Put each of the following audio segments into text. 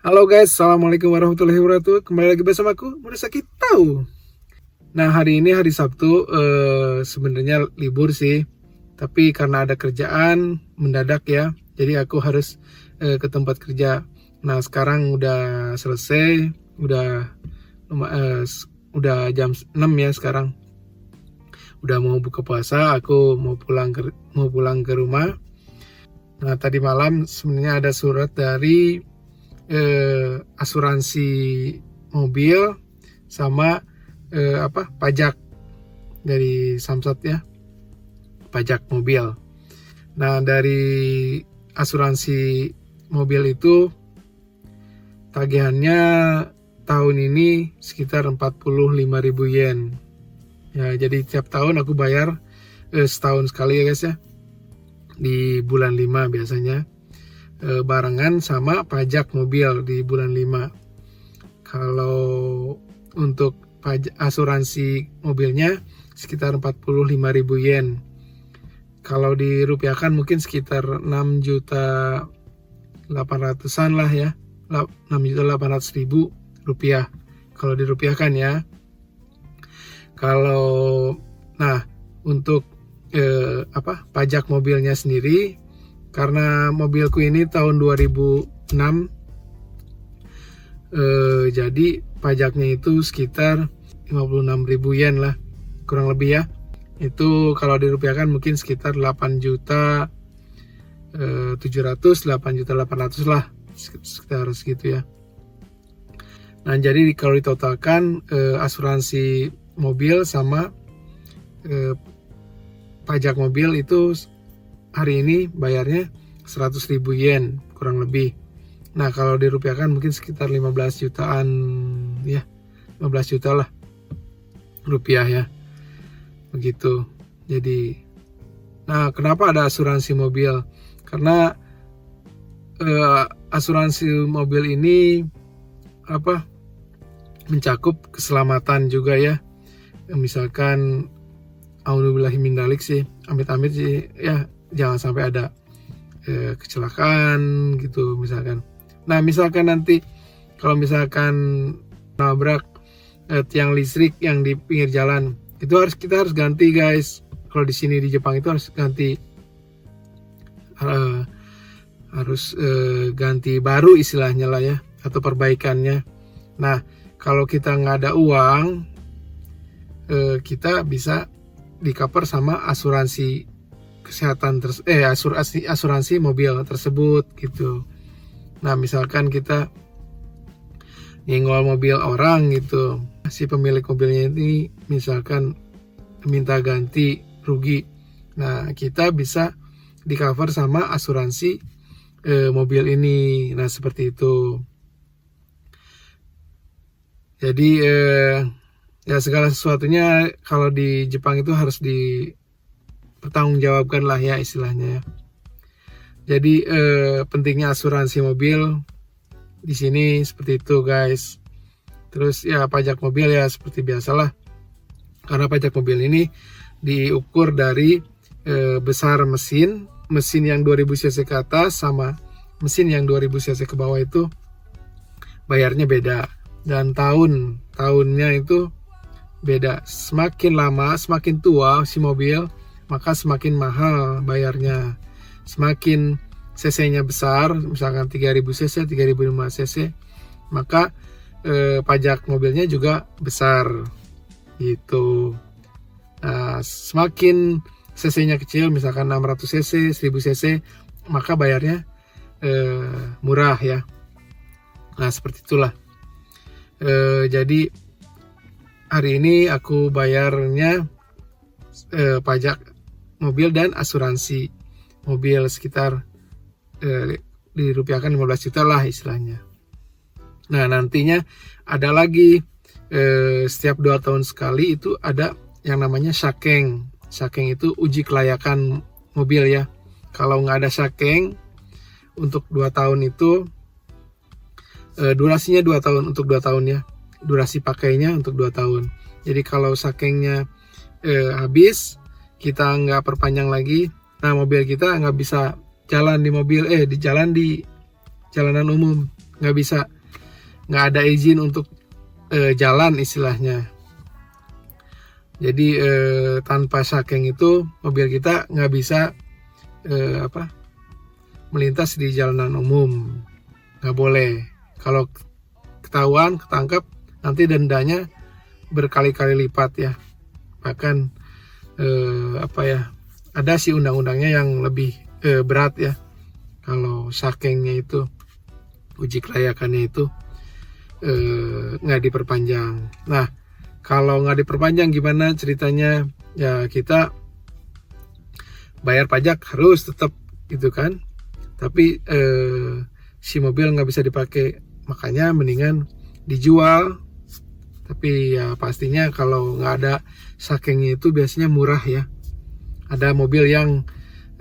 Halo guys, Assalamualaikum warahmatullahi wabarakatuh. Kembali lagi bersama aku, Muda Sakit Tahu. Nah, hari ini hari Sabtu, sebenarnya libur sih. Tapi karena ada kerjaan mendadak ya, jadi aku harus ke tempat kerja. Nah, sekarang udah selesai, udah jam 6 ya sekarang. Udah mau buka puasa, aku mau pulang ke rumah. Nah, tadi malam sebenarnya ada surat dari asuransi mobil sama pajak dari Samsat ya, pajak mobil. Nah, dari asuransi mobil itu tagihannya tahun ini sekitar 45.000 yen ya. Jadi tiap tahun aku bayar setahun sekali ya guys ya, di bulan 5 biasanya, barengan sama pajak mobil di bulan 5. Kalau untuk asuransi mobilnya sekitar 45.000 yen. Kalau dirupiahkan mungkin sekitar 6.800-an lah ya, 6.800.000 rupiah kalau dirupiahkan ya. Untuk pajak mobilnya sendiri, karena mobilku ini tahun 2006, jadi pajaknya itu sekitar 56.000 yen lah, kurang lebih ya. Itu kalau dirupiahkan mungkin sekitar 8.700, 8.800 lah, sekitar segitu ya. Nah, jadi kalau ditotalkan asuransi mobil sama pajak mobil itu hari ini bayarnya 100.000 yen kurang lebih. Nah, kalau dirupiahkan mungkin sekitar 15 jutaan ya, 15 juta lah rupiah ya, begitu. Jadi, nah, kenapa ada asuransi mobil? Karena asuransi mobil ini mencakup keselamatan juga ya. Misalkan Auzubillahimindzalik sih, amit-amit sih ya, jangan sampai ada kecelakaan gitu misalkan. Nah, misalkan nanti kalau misalkan nabrak tiang listrik yang di pinggir jalan, itu kita harus ganti guys. Kalau di sini di Jepang itu harus ganti, ganti baru istilahnya lah ya, atau perbaikannya. Nah, kalau kita nggak ada uang, kita bisa di cover sama asuransi kesehatan asuransi mobil tersebut gitu. Nah, misalkan kita nyenggol mobil orang gitu, si pemilik mobilnya ini misalkan minta ganti rugi, nah kita bisa di cover sama asuransi mobil ini. Nah, seperti itu. Jadi ya, segala sesuatunya kalau di Jepang itu harus dipertanggungjawabkan lah ya istilahnya. Jadi pentingnya asuransi mobil di sini seperti itu guys. Terus ya, pajak mobil ya seperti biasalah. Karena pajak mobil ini diukur dari besar mesin yang 2000 cc ke atas sama mesin yang 2000 cc ke bawah, itu bayarnya beda. Dan tahunnya itu beda. Semakin lama, semakin tua si mobil, maka semakin mahal bayarnya. Semakin cc-nya besar, misalkan 3000 cc, 3005 cc, maka pajak mobilnya juga besar gitu. Nah, semakin cc-nya kecil, misalkan 600 cc, 1000 cc, maka bayarnya murah ya. Nah, seperti itulah. Jadi hari ini aku bayarnya pajak mobil dan asuransi mobil sekitar dirupiahkan 15 juta lah istilahnya. Nah, nantinya ada lagi setiap 2 tahun sekali itu ada yang namanya shakeng. Shakeng itu uji kelayakan mobil ya. Kalau nggak ada shakeng untuk 2 tahun itu, durasinya 2 tahun, untuk 2 tahun ya. Durasi pakainya untuk 2 tahun. Jadi kalau shakengnya habis, kita nggak perpanjang lagi, nah mobil kita nggak bisa jalan di jalanan umum, nggak bisa nggak ada izin untuk jalan istilahnya. Jadi tanpa sakeng itu mobil kita nggak bisa melintas di jalanan umum, nggak boleh. Kalau ketahuan, ketangkap, nanti dendanya berkali-kali lipat ya. Bahkan ada sih undang-undangnya yang lebih berat ya. Kalau sakengnya itu, uji kelayakannya itu nggak diperpanjang. Nah, kalau nggak diperpanjang gimana ceritanya? Ya kita bayar pajak harus tetap gitu kan. Tapi si mobil nggak bisa dipakai, makanya mendingan dijual. Tapi ya pastinya kalau nggak ada sakengnya itu biasanya murah ya. Ada mobil yang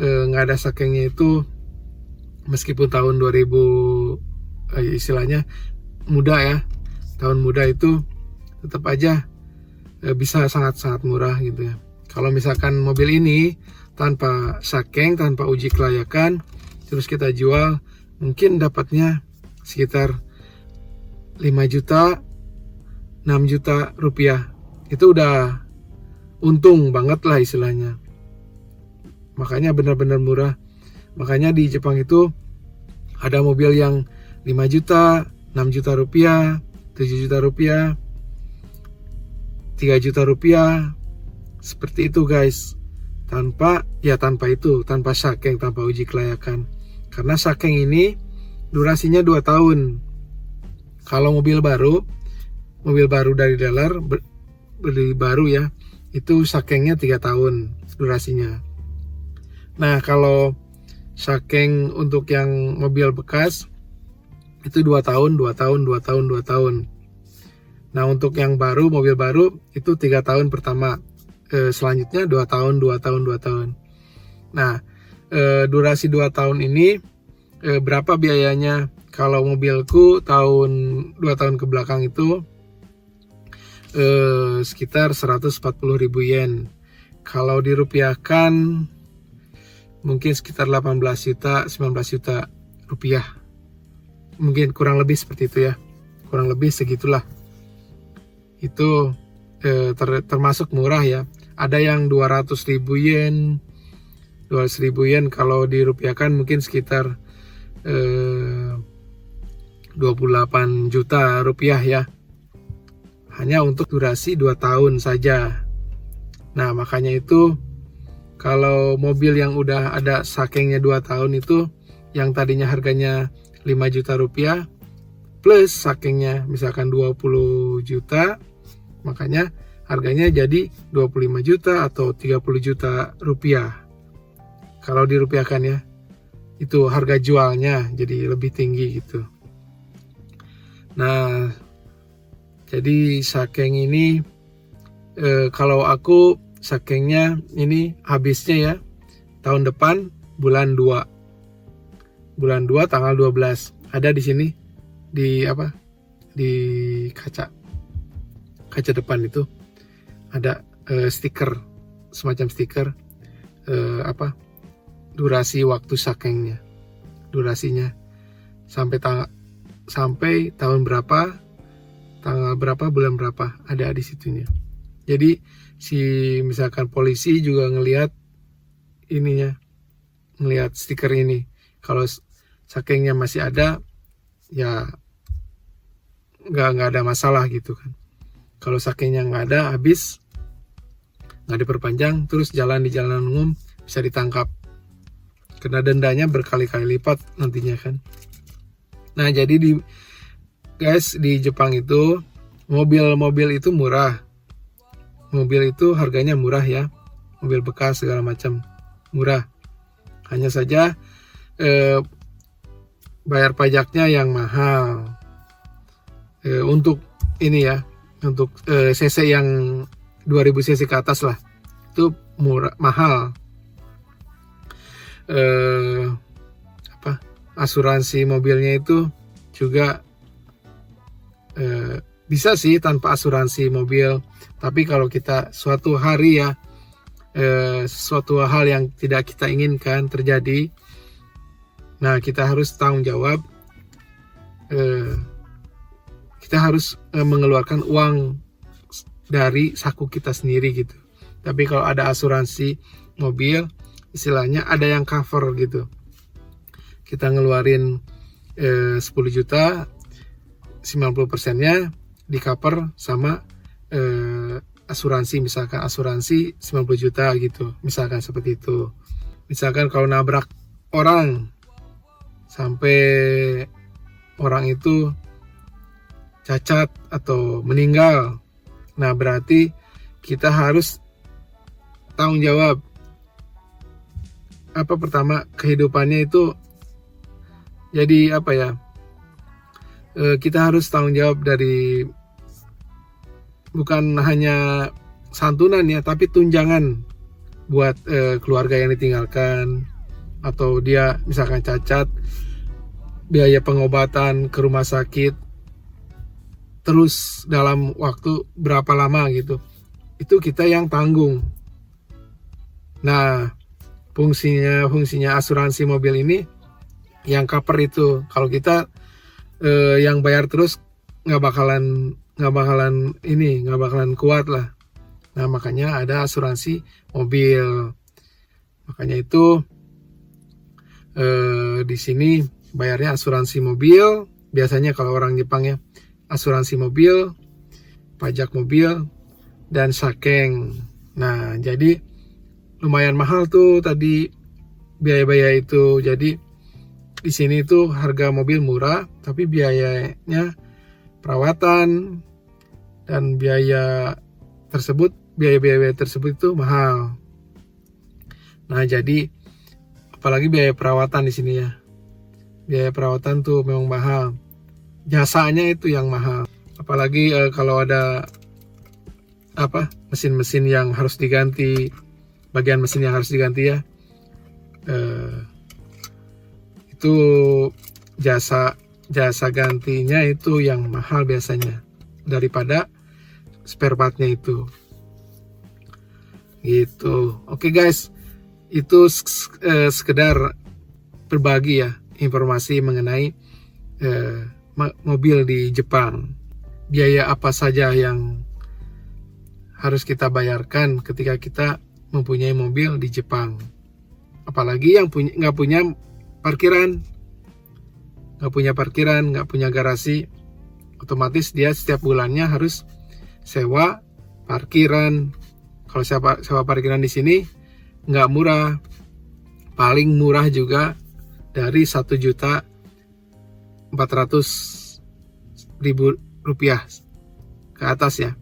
nggak ada sakengnya itu meskipun tahun 2000 istilahnya muda ya, tahun muda itu tetap aja bisa sangat-sangat murah gitu ya. Kalau misalkan mobil ini tanpa sakeng, tanpa uji kelayakan, terus kita jual, mungkin dapatnya sekitar 5 juta, 6 juta rupiah. Itu udah untung banget lah istilahnya. Makanya benar-benar murah. Makanya di Jepang itu ada mobil yang 5 juta, 6 juta rupiah, 7 juta rupiah, 3 juta rupiah. Seperti itu guys. Tanpa sakeng, tanpa uji kelayakan. Karena sakeng ini durasinya 2 tahun. Kalau mobil baru dari dealer, beli baru ya, itu sakengnya 3 tahun durasinya. Nah, kalau sakeng untuk yang mobil bekas itu 2 tahun. Nah, untuk yang baru, mobil baru itu 3 tahun pertama. Selanjutnya 2 tahun. Nah, durasi 2 tahun ini berapa biayanya? Kalau mobilku 2 tahun ke belakang itu sekitar 140.000 yen. Kalau dirupiahkan mungkin sekitar 18 juta, 19 juta rupiah. Mungkin kurang lebih seperti itu ya. Kurang lebih segitulah. Itu termasuk murah ya. Ada yang 200.000 yen. 200.000 yen kalau dirupiahkan mungkin sekitar 28 juta rupiah ya. Hanya untuk durasi 2 tahun saja. Nah, makanya itu kalau mobil yang udah ada sakengnya 2 tahun itu, yang tadinya harganya 5 juta rupiah plus sakengnya misalkan 20 juta, makanya harganya jadi 25 juta atau 30 juta rupiah. Kalau dirupiahkan ya, itu harga jualnya jadi lebih tinggi gitu. Nah, jadi sakeng ini kalau aku sakengnya ini habisnya ya tahun depan bulan 2 tanggal 12. Ada di sini di kaca depan itu ada stiker, semacam stiker durasi waktu sakengnya, durasinya sampai tahun berapa, tanggal berapa, bulan berapa, ada di situnya. Jadi si misalkan polisi juga ngelihat stiker ini. Kalau sakengnya masih ada, ya nggak ada masalah gitu kan. Kalau sakengnya nggak ada, habis, nggak diperpanjang, terus jalan di jalanan umum, bisa ditangkap. Kena dendanya berkali-kali lipat nantinya kan. Nah, jadi di Jepang itu mobil-mobil itu murah. Mobil itu harganya murah ya. Mobil bekas segala macam murah. Hanya saja bayar pajaknya yang mahal. Untuk ini ya, untuk cc yang 2000 cc ke atas lah, itu mahal. Asuransi mobilnya itu juga bisa sih tanpa asuransi mobil, tapi kalau kita suatu hari ya sesuatu hal yang tidak kita inginkan terjadi, nah kita harus tanggung jawab kita harus mengeluarkan uang dari saku kita sendiri gitu. Tapi kalau ada asuransi mobil, istilahnya ada yang cover gitu. Kita ngeluarin 10 juta, 90%-nya di cover sama asuransi, misalkan asuransi 90 juta gitu, misalkan seperti itu. Misalkan kalau nabrak orang sampai orang itu cacat atau meninggal, nah berarti kita harus tanggung jawab. Pertama, kehidupannya itu jadi kita harus tanggung jawab dari bukan hanya santunan ya, tapi tunjangan buat keluarga yang ditinggalkan, atau dia misalkan cacat, biaya pengobatan ke rumah sakit terus dalam waktu berapa lama gitu, itu kita yang tanggung. Nah, fungsinya asuransi mobil ini yang cover itu. Kalau kita yang bayar terus nggak bakalan kuat lah. Nah, makanya ada asuransi mobil. Makanya itu di sini bayarnya asuransi mobil. Biasanya kalau orang Jepang ya, asuransi mobil, pajak mobil, dan sakeng. Nah, jadi lumayan mahal tuh tadi biaya-biaya itu. Jadi di sini tuh harga mobil murah, tapi biayanya perawatan dan biaya tersebut itu mahal. Nah, jadi apalagi biaya perawatan di sini ya. Biaya perawatan tuh memang mahal. Jasanya itu yang mahal. Apalagi kalau ada mesin-mesin yang harus diganti, bagian mesin yang harus diganti ya. Itu jasa gantinya itu yang mahal biasanya daripada spare partnya itu. Gitu. Oke guys, itu sekedar berbagi ya informasi mengenai mobil di Jepang. Biaya apa saja yang harus kita bayarkan ketika kita mempunyai mobil di Jepang. Apalagi yang nggak punya parkiran, nggak punya garasi, otomatis dia setiap bulannya harus sewa parkiran. Kalau sewa parkiran di sini nggak murah, paling murah juga dari 1.400.000 rupiah ke atas ya.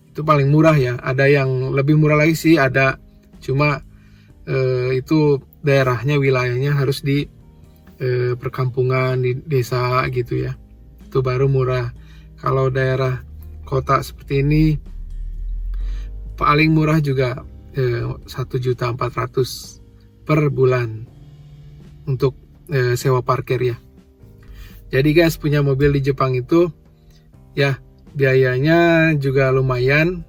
Itu paling murah ya. Ada yang lebih murah lagi sih, ada, cuma itu daerahnya, wilayahnya harus di perkampungan, di desa gitu ya. Itu baru murah. Kalau daerah kota seperti ini paling murah juga 1.400.000 per bulan untuk sewa parkir ya. Jadi guys, punya mobil di Jepang itu ya biayanya juga lumayan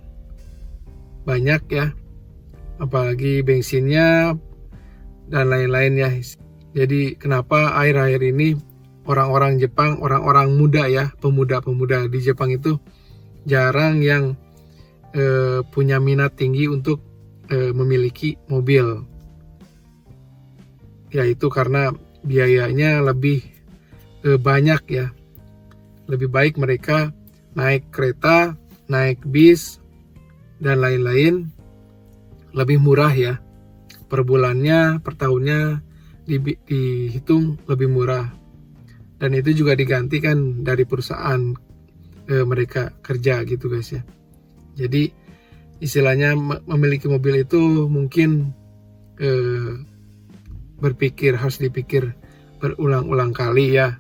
banyak ya, apalagi bensinnya dan lain-lain ya. Jadi kenapa akhir-akhir ini orang-orang Jepang, orang-orang muda ya, pemuda-pemuda di Jepang itu jarang yang punya minat tinggi untuk memiliki mobil. Yaitu karena biayanya lebih banyak ya. Lebih baik mereka naik kereta, naik bis, dan lain-lain, lebih murah ya. Per bulannya, per tahunnya dihitung lebih murah. Dan itu juga digantikan dari perusahaan mereka kerja gitu guys ya. Jadi istilahnya memiliki mobil itu mungkin harus dipikir berulang-ulang kali ya.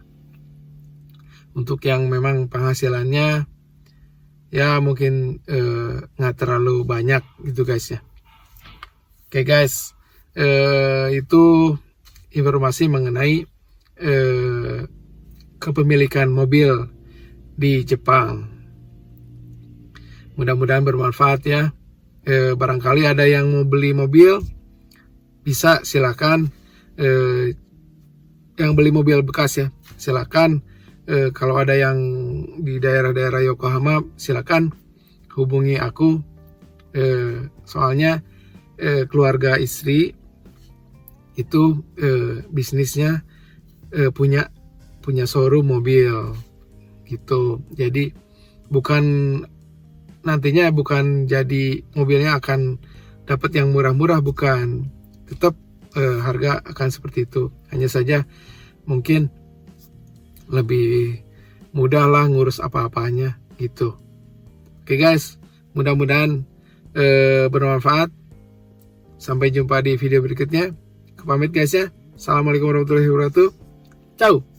Untuk yang memang penghasilannya ya mungkin nggak terlalu banyak gitu guys ya. Oke guys, itu informasi mengenai kepemilikan mobil di Jepang. Mudah-mudahan bermanfaat ya. Barangkali ada yang mau beli mobil, bisa silakan. Yang beli mobil bekas ya, silakan. Kalau ada yang di daerah-daerah Yokohama, silakan hubungi aku. Soalnya keluarga istri itu bisnisnya punya showroom mobil gitu. Jadi nantinya bukan jadi mobilnya akan dapat yang murah-murah, bukan. Tetap harga akan seperti itu. Hanya saja mungkin lebih mudah lah ngurus apa-apanya gitu. Oke guys, mudah-mudahan bermanfaat. Sampai jumpa di video berikutnya. Pamit guys ya. Assalamualaikum warahmatullahi wabarakatuh. Ciao.